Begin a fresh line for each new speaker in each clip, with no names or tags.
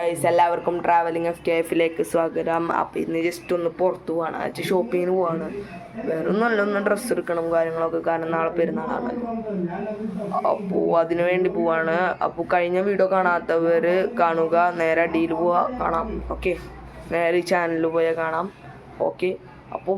Guys, എല്ലാവർക്കും travelling F K എഫിലേക്ക് സ്വാഗതം. അപ്പം ഇന്ന് ജസ്റ്റ് ഒന്ന് പുറത്ത് പോവാണ്, ഷോപ്പിങ്ങിന് പോവാണ്. വേറെ ഒന്നും ഡ്രസ്സ് എടുക്കണം കാര്യങ്ങളൊക്കെ, കാരണം നാളെ പെരുന്നാളാണല്ലോ. അപ്പോൾ അതിനു വേണ്ടി പോവാണ്. അപ്പോൾ കഴിഞ്ഞ വീഡിയോ കാണാത്തവർ കാണുക, നേരെ അടിയിൽ പോവാ കാണാം. ഓക്കെ, നേരെ ഈ ചാനലിൽ പോയാൽ കാണാം. ഓക്കെ, അപ്പോൾ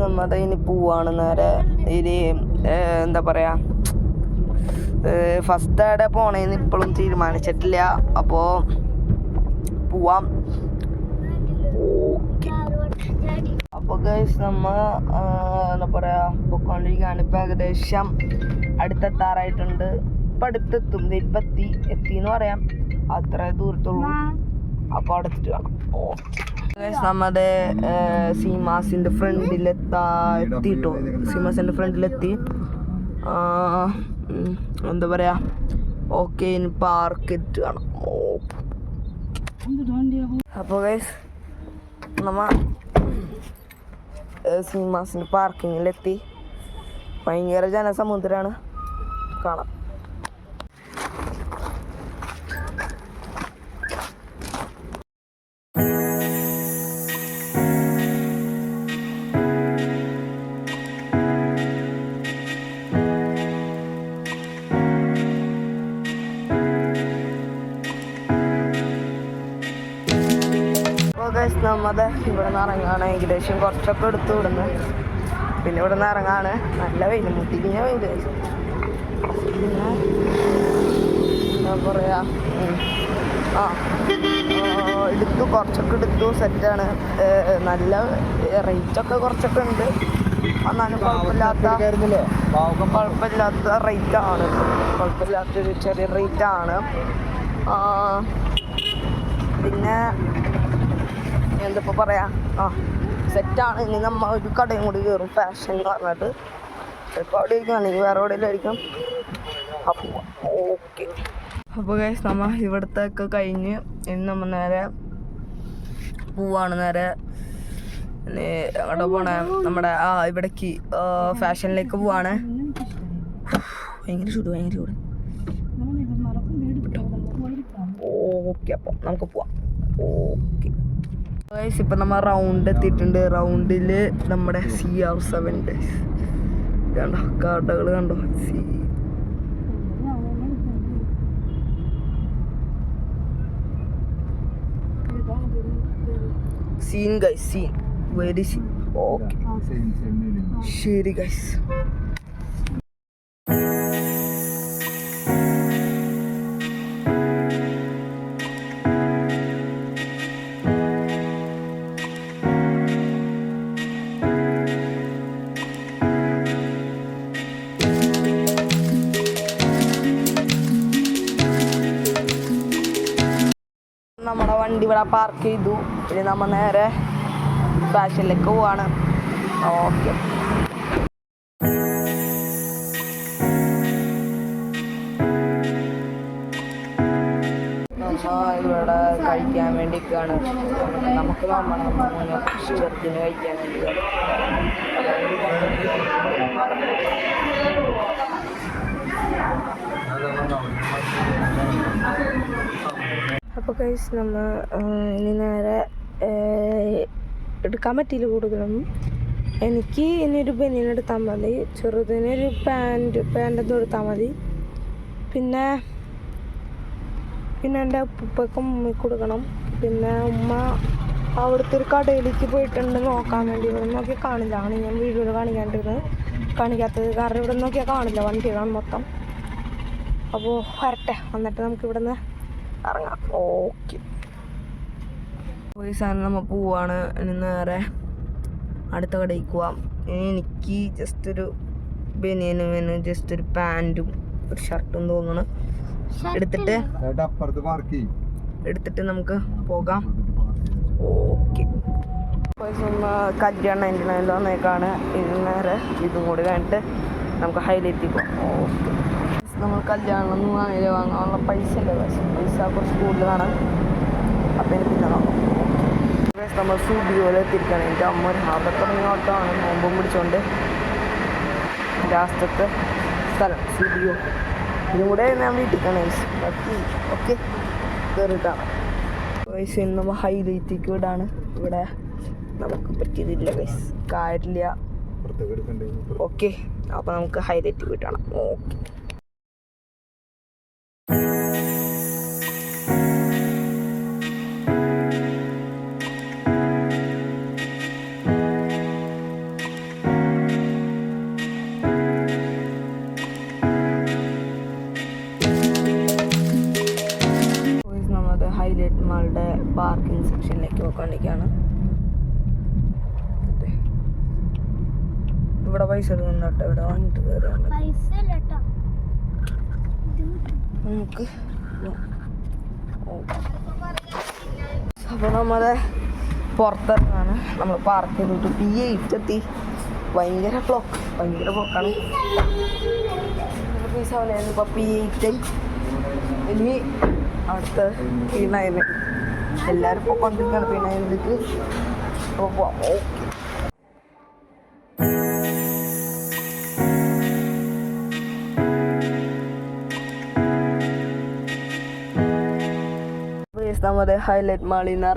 നമ്മൾ ഇനി പോവാണ് നേരെ. ഇനി എന്താ പറയാ, ഫസ്റ്റ് എവിടെ പോണേന്ന് ഇപ്പോഴും തീരുമാനിച്ചിട്ടില്ല. അപ്പോൾ പോവാം. ഓക്കെ, അപ്പോൾ ഗൈസ് നമ്മൾ എന്താ പറയാ പൊയ്ക്കൊണ്ടിരിക്കുകയാണ്. ഇപ്പം ഏകദേശം അടുത്തെത്താറായിട്ടുണ്ട്. ഇപ്പം അടുത്തെത്തും, ഇപ്പം എത്തിന്ന് പറയാം, അത്ര ദൂരത്തുള്ളൂ. അപ്പോൾ അടുത്തിട്ട് കാണാം. നമ്മുടെ സീമാസിന്റെ ഫ്രണ്ടിലെത്തിട്ടോ. സീമാസിന്റെ ഫ്രണ്ടിലെത്തി. എന്താ പറയാ, ഓക്കെ, ഇനി പാർക്ക് എത്തി കാണാം. അപ്പോൾ ഗൈസ് നമ്മ സീമാസിന്റെ പാർക്കിങ്ങിലെത്തി. ഭയങ്കര ജനസമുദ്രമാണ്, കാണാം. നമ്മത് ഇവിടെ നിന്ന് ഇറങ്ങാണ്. ഏകദേശം കുറച്ചൊക്കെ എടുത്തു ഇവിടുന്ന്. പിന്നെ ഇവിടെ നിന്ന് ഇറങ്ങാണ്. നല്ല വെയിൽ, മുട്ടിക്കിഞ്ഞ വെയിൽ. പിന്നെ എന്താ പറയാ, എടുത്തു, കുറച്ചൊക്കെ എടുത്തു. സെറ്റാണ്. നല്ല റേറ്റൊക്കെ കുറച്ചൊക്കെ ഉണ്ട്. എന്നാലും കുഴപ്പമില്ലാത്ത റേറ്റാണ്. കുഴപ്പമില്ലാത്തൊരു ചെറിയ റേറ്റാണ്. പിന്നെ എന്തിപ്പോൾ പറയാ, സെറ്റാണ്. ഇനി നമ്മൾ ഒരു കടയും കൂടി കയറും, ഫാഷൻ എന്ന് പറഞ്ഞിട്ട്. ചിലപ്പോൾ അവിടെ ആയിരിക്കും, അല്ലെങ്കിൽ വേറെ എവിടെയെങ്കിലും. അപ്പോൾ ഓക്കെ. അപ്പോൾ ഗൈസ് നമ്മൾ ഇവിടുത്തെ കഴിഞ്ഞ് ഇനി നമ്മൾ നേരെ പോവാണ്. നേരെ അവിടെ പോണേ, നമ്മുടെ ഇവിടേക്ക് ഫാഷനിലേക്ക് പോവാണ്. ഭയങ്കര ചൂട്. ഓക്കെ, അപ്പോൾ നമുക്ക് പോവാം. ഓക്കെ ഗൈസ്, ഇപ്പം നമ്മൾ റൗണ്ട് എത്തിയിട്ടുണ്ട്. റൗണ്ടിൽ നമ്മുടെ CR7 കണ്ടോ, കടകൾ കണ്ടോ. Scene guys, scene, very scene. Okay, ശരി ഗൈസ്. നമ്മുടെ വണ്ടി ഇവിടെ പാർക്ക് ചെയ്തു. ഇനി നമ്മൾ നേരെ ഫാഷനിലേക്ക് പോവാണ്. ഓക്കെ, ഇവിടെ കഴിക്കാൻ വേണ്ടിയൊക്കെയാണ്. നമുക്ക് നമ്മുടെ ഇഷ്ടത്തിന് കഴിക്കാൻ വേണ്ടി. അപ്പോൾ ഗൈസ് നമ്മൾ ഇനി നേരെ എടുക്കാൻ പറ്റിയില്ല കൂടുതലൊന്നും. എനിക്ക് ഇനിയൊരു ബനിയൻ എടുത്താൽ മതി, ചെറുതിനൊരു പാൻറ്റൊന്നും എടുത്താൽ മതി. പിന്നെ എൻ്റെ ഉപ്പയ്ക്കും ഉമ്മയ്ക്ക് കൊടുക്കണം. പിന്നെ ഉമ്മ അവിടുത്തെ ഒരു കടയിലേക്ക് പോയിട്ടുണ്ട് നോക്കാൻ വേണ്ടി. ഇവിടെ നോക്കിയാൽ കാണില്ല, ഞാൻ വീഡിയോയിൽ കാണിക്കാത്തത് കാരണം ഇവിടെ നോക്കിയാൽ കാണില്ല വണ്ടികളാണ് മൊത്തം. അപ്പോൾ വരട്ടെ, വന്നിട്ട് നമുക്ക് ഇവിടെ നിന്ന് ഇറങ്ങാം. ഓക്കെ, ഈ സാധനം നമ്മൾ പോവാണ്. ഇനി നേരെ അടുത്ത കടയിലേക്ക് പോവാം. എനിക്ക് ജസ്റ്റ് ഒരു ബനിയനും ജസ്റ്റ് ഒരു പാൻറ്റും ഒരു ഷർട്ടും തോന്നുന്നു. എടുത്തിട്ട് നമുക്ക് പോകാം. ഓക്കെ, ഒന്ന് കല്യാണം 99 വന്നേക്കാണ്. നേരെ ഇതും കൂടി കഴിഞ്ഞിട്ട് നമുക്ക് ഹൈലൈറ്റിൽ പോകാം. ഓക്കെ, നമ്മൾ കല്യാണം ഒന്നും വാങ്ങാനുള്ള പൈസ ഇല്ല, പൈസ കുറച്ച് കൂടുതലാണ്. അപ്പം എനിക്ക് പിന്നെ നോക്കാം. നമ്മൾ സ്റ്റുഡിയോയിൽ എത്തിയിരിക്കുകയാണ്. എൻ്റെ അമ്മ ഒരു ഹാബർ തുടങ്ങിയ ഓട്ടമാണ്, നോമ്പും പിടിച്ചുകൊണ്ട് ലാസ്റ്റത്തെ സ്ഥലം സ്റ്റുഡിയോ. ഇതും കൂടെ ഞാൻ വീട്ടിലാണ് ബാക്കി ഓക്കെ കയറിയിട്ടാണ്. വയസ്സ് നമ്മൾ ഹൈലൈറ്റിലേക്ക് വിടാണ്. ഇവിടെ നമുക്ക് പറ്റിയതില്ല ഗൈസ്, കാര്യമില്ല. ഓക്കെ, അപ്പോൾ നമുക്ക് ഹൈലൈറ്റ് വിട്ടാണ്. ഓക്കെ, ഹൈലൈറ്റ് മാളുടെ പാർക്കിംഗ് സെക്ഷനിലേക്ക് പോയിക്കൊണ്ടിരിക്കുകയാണ്. ഇവിടെ പൈസ എടുക്കുന്നുണ്ടോ? ഇവിടെ വാങ്ങിട്ട് കയറാൻ നമുക്ക്. അപ്പോൾ നമ്മളെ പുറത്തിറങ്ങാണ്. നമ്മൾ പാർക്ക് ചെയ്തിട്ട് P8 എത്തി. ഭയങ്കര ബ്ലോക്കാണ്. P7 ഇപ്പോൾ P8 ഇനി അടുത്ത് P9. എല്ലാവരും പോയിക്കൊണ്ടിരിക്കുകയാണ് P9ലേക്ക്. അപ്പോൾ പോവാം. ഓക്കെ, നമ്മുടെ ഹൈലൈറ്റ് മാളിൽ നിന്ന്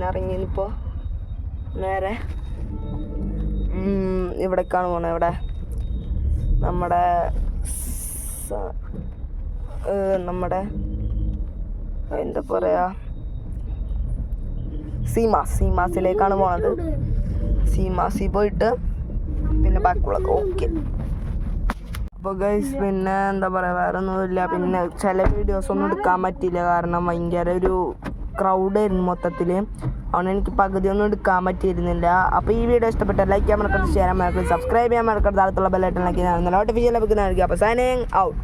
ഇറങ്ങി ഇപ്പോൾ നേരെ ഇവിടേക്കാണ് പോണത്. ഇവിടെ നമ്മുടെ എന്താ പറയുക, സീമാസിലേക്കാണ് പോണത്. സീമാസിൽ പോയിട്ട് പിന്നെ ബാക്കിയുള്ളത്. ഓക്കെ, അപ്പോൾ ഗൈസ് പിന്നെ എന്താ പറയുക, വേറെ ഒന്നുമില്ല. പിന്നെ ചില വീഡിയോസ് ഒന്നും എടുക്കാൻ പറ്റിയില്ല, കാരണം ഭയങ്കര ഒരു ക്രൗഡായിരുന്നു മൊത്തത്തിൽ. അതുകൊണ്ട് എനിക്ക് പകുതിയൊന്നും എടുക്കാൻ പറ്റിയിരുന്നില്ല. അപ്പോൾ ഈ വീഡിയോ ഇഷ്ടപ്പെട്ടാൽ ലൈക്ക് ചെയ്യാൻ മറക്കരുത്, ഷെയർ ചെയ്യാൻ മറക്കരുത്, സബ്സ്ക്രൈബ് ചെയ്യാൻ മറക്കരുത്, അടുത്തുള്ള ബെല്ലൈക്കണിലേക്ക് നോട്ടിഫിക്കേഷൻ ലഭിക്കുന്നതായിരിക്കും. അപ്പോൾ സൈനിങ് ഔട്ട്.